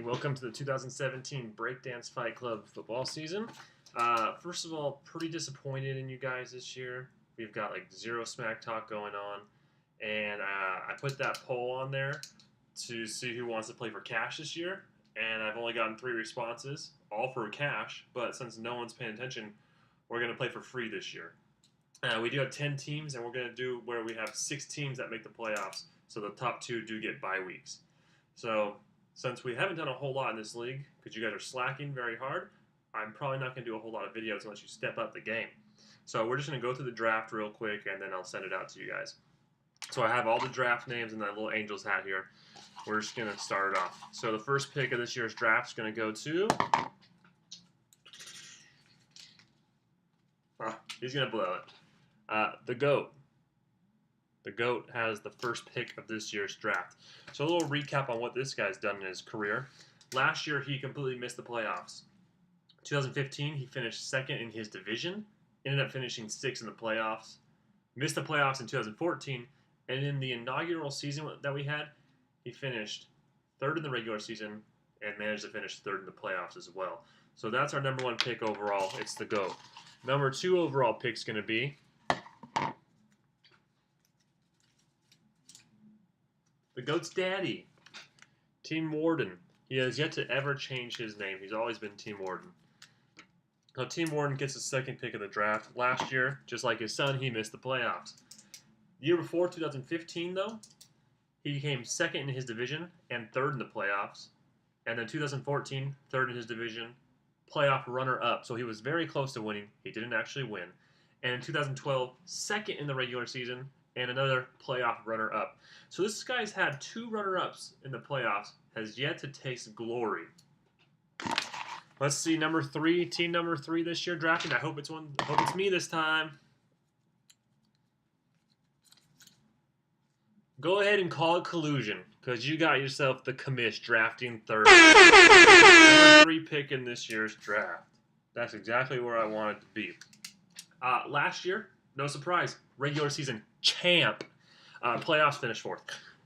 Welcome to the 2017 Breakdance Fight Club football season. First of all, pretty disappointed in you guys this year. We've got like zero smack talk going on, and I put that poll on there to see who wants to play for cash this year, and I've only gotten 3 responses, all for cash, but since no one's paying attention, we're going to play for free this year. We do have 10 teams, and we're going to do where we have 6 teams that make the playoffs, so the top 2 do get bye weeks. So since we haven't done a whole lot in this league, because you guys are slacking very hard, I'm probably not going to do a whole lot of videos unless you step up the game. So we're just going to go through the draft real quick, and then I'll send it out to you guys. So I have all the draft names in that little Angels hat here. We're just going to start it off. So the first pick of this year's draft is going to go to... he's going to blow it. The GOAT. The GOAT has the first pick of this year's draft. So a little recap on what this guy's done in his career. Last year, he completely missed the playoffs. 2015, he finished second in his division, ended up finishing 6th in the playoffs, missed the playoffs in 2014, and in the inaugural season that we had, he finished 3rd in the regular season and managed to finish 3rd in the playoffs as well. So that's our number 1 pick overall. It's the GOAT. Number 2 overall pick is going to be the GOAT's daddy, Team Warden. He has yet to ever change his name. He's always been Team Warden. Now, Team Warden gets the 2nd pick of the draft. Last year, just like his son, he missed the playoffs. The year before, 2015, though, he came 2nd in his division and 3rd in the playoffs. And then 2014, 3rd in his division, playoff runner-up. So he was very close to winning. He didn't actually win. And in 2012, 2nd in the regular season, and another playoff runner-up. So this guy's had 2 runner-ups in the playoffs, has yet to taste glory. Let's see, number 3, team number 3 this year drafting. I hope it's me this time. Go ahead and call it collusion, because you got yourself the commish drafting 3rd. Number 3 pick in this year's draft. That's exactly where I wanted to be. Last year, no surprise, regular season champ. Playoffs finished 4th.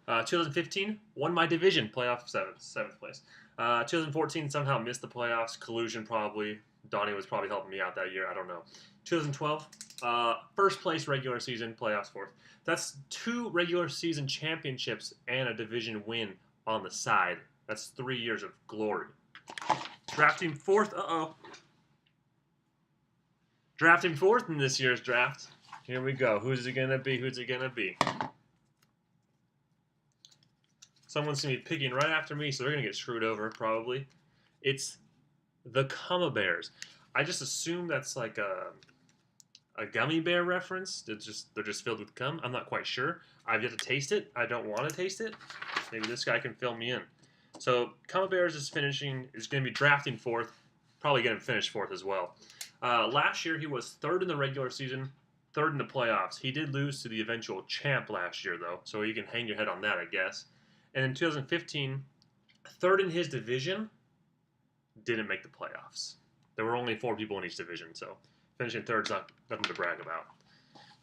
2015, won my division, playoff 7th place. 2014, somehow missed the playoffs. Collusion probably. Donnie was probably helping me out that year. I don't know. 2012, 1st place regular season, playoffs 4th. That's 2 regular season championships and a division win on the side. That's 3 years of glory. Drafting 4th. Drafting 4th in this year's draft. Here we go. Who's it going to be? Who's it going to be? Someone's going to be picking right after me, so they're going to get screwed over, probably. It's the Cumma Bears. I just assume that's like a gummy bear reference. They're just filled with cum. I'm not quite sure. I've yet to taste it. I don't want to taste it. Maybe this guy can fill me in. So Cumma Bears is going to be drafting 4th. Probably going to finish 4th as well. Last year, he was 3rd in the regular season, 3rd in the playoffs. He did lose to the eventual champ last year, though, so you can hang your head on that, I guess. And in 2015, 3rd in his division, didn't make the playoffs. There were only 4 people in each division, so finishing 3rd is nothing to brag about.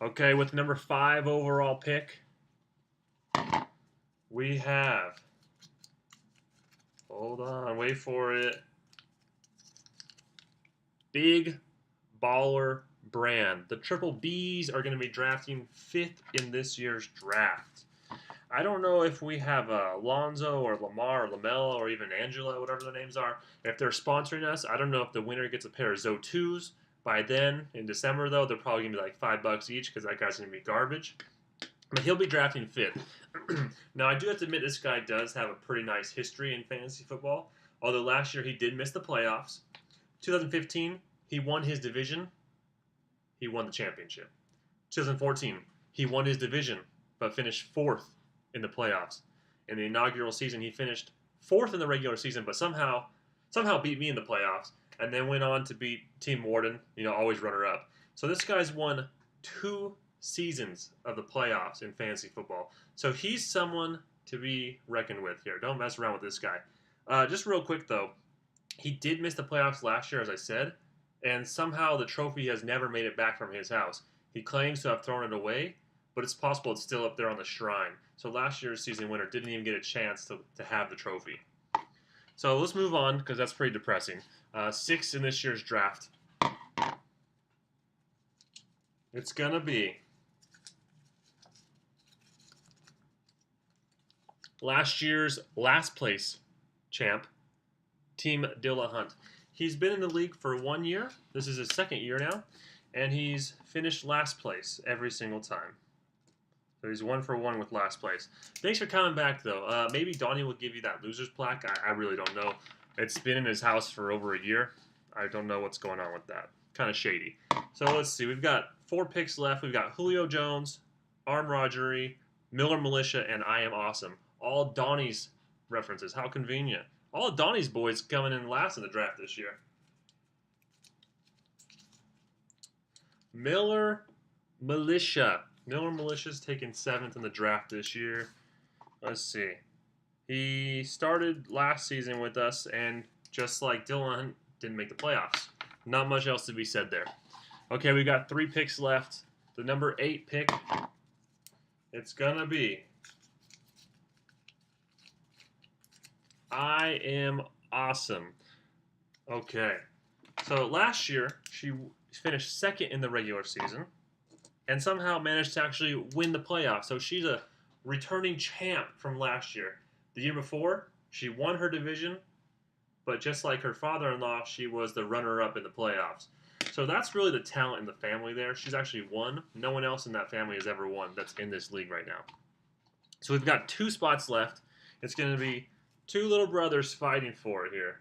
Okay, with number 5 overall pick, we have... Hold on, wait for it. Big Baller Brand. The Triple Bs are going to be drafting 5th in this year's draft. I don't know if we have Alonzo or Lamar or LaMelo or even Angela, whatever the names are. If they're sponsoring us, I don't know if the winner gets a pair of Zo2s. By then, in December, though, they're probably going to be like $5 each because that guy's going to be garbage. But he'll be drafting 5th. Now, I do have to admit this guy does have a pretty nice history in fantasy football. Although last year he did miss the playoffs. 2015, he won his division. He won the championship. 2014, he won his division, but finished 4th in the playoffs. In the inaugural season, he finished 4th in the regular season, but somehow beat me in the playoffs, and then went on to beat Team Warden, always runner-up. So this guy's won 2 seasons of the playoffs in fantasy football. So he's someone to be reckoned with here. Don't mess around with this guy. Just real quick, though, he did miss the playoffs last year, as I said, and somehow the trophy has never made it back from his house. He claims to have thrown it away, but it's possible it's still up there on the shrine. So last year's season winner didn't even get a chance to have the trophy. So let's move on because that's pretty depressing. 6 in this year's draft. It's going to be last year's last place champ, Team Dillahunt. He's been in the league for 1 year. This is his second year now, and he's finished last place every single time. So he's 1 for 1 with last place. Thanks for coming back, though. Maybe Donnie will give you that loser's plaque. I really don't know. It's been in his house for over a year. I don't know what's going on with that. Kind of shady. So let's see. We've got 4 picks left. We've got Julio Jones, Arm Rodgery, Miller Militia, and I Am Awesome. All Donnie's references. How convenient. All of Donnie's boys coming in last in the draft this year. Miller Militia. Miller Militia's taken 7th in the draft this year. Let's see. He started last season with us, and just like Dylan, didn't make the playoffs. Not much else to be said there. Okay, we got 3 picks left. The number 8 pick, it's going to be I Am Awesome. Okay. So last year, she finished 2nd in the regular season and somehow managed to actually win the playoffs. So she's a returning champ from last year. The year before, she won her division, but just like her father-in-law, she was the runner-up in the playoffs. So that's really the talent in the family there. She's actually won. No one else in that family has ever won that's in this league right now. So we've got 2 spots left. It's going to be 2 little brothers fighting for it here.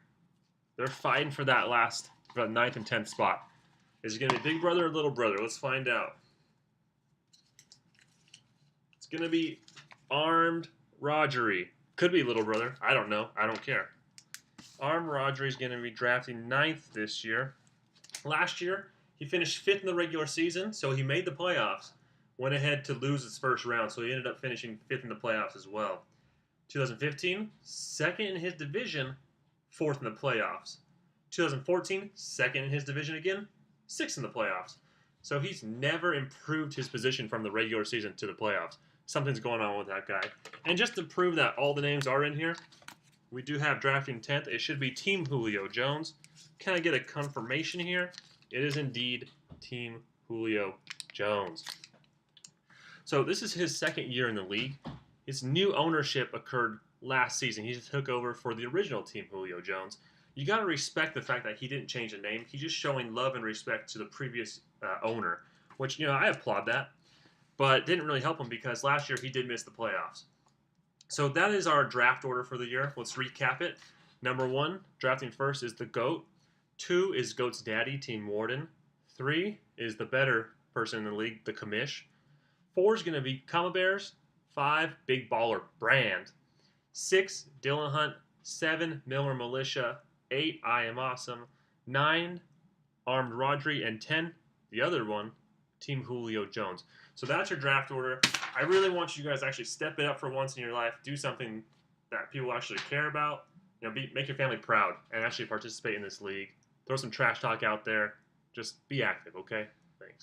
They're fighting for that last, for the 9th and 10th spot. Is it going to be big brother or little brother? Let's find out. It's going to be Armed Rodgery. Could be little brother. I don't know. I don't care. Armed Rodgery is going to be drafting 9th this year. Last year, he finished 5th in the regular season, so he made the playoffs. Went ahead to lose his first round, so he ended up finishing 5th in the playoffs as well. 2015, 2nd in his division, 4th in the playoffs. 2014, 2nd in his division again, 6th in the playoffs. So he's never improved his position from the regular season to the playoffs. Something's going on with that guy. And just to prove that all the names are in here, we do have drafting 10th. It should be Team Julio Jones. Can I get a confirmation here? It is indeed Team Julio Jones. So this is his 2nd year in the league. His new ownership occurred last season. He just took over for the original Team Julio Jones. You got to respect the fact that he didn't change the name. He's just showing love and respect to the previous owner, which, I applaud that. But didn't really help him because last year he did miss the playoffs. So that is our draft order for the year. Let's recap it. Number 1, drafting first is the GOAT. 2 is GOAT's daddy, Team Warden. 3 is the better person in the league, the Commish. 4 is going to be Kama Bears. 5, Big Baller Brand. 6, Dillahunt. 7, Miller Militia. 8, I Am Awesome. 9, Armed Rodgery. And 10, the other one, Team Julio Jones. So that's your draft order. I really want you guys to actually step it up for once in your life. Do something that people actually care about. Make your family proud and actually participate in this league. Throw some trash talk out there. Just be active, okay?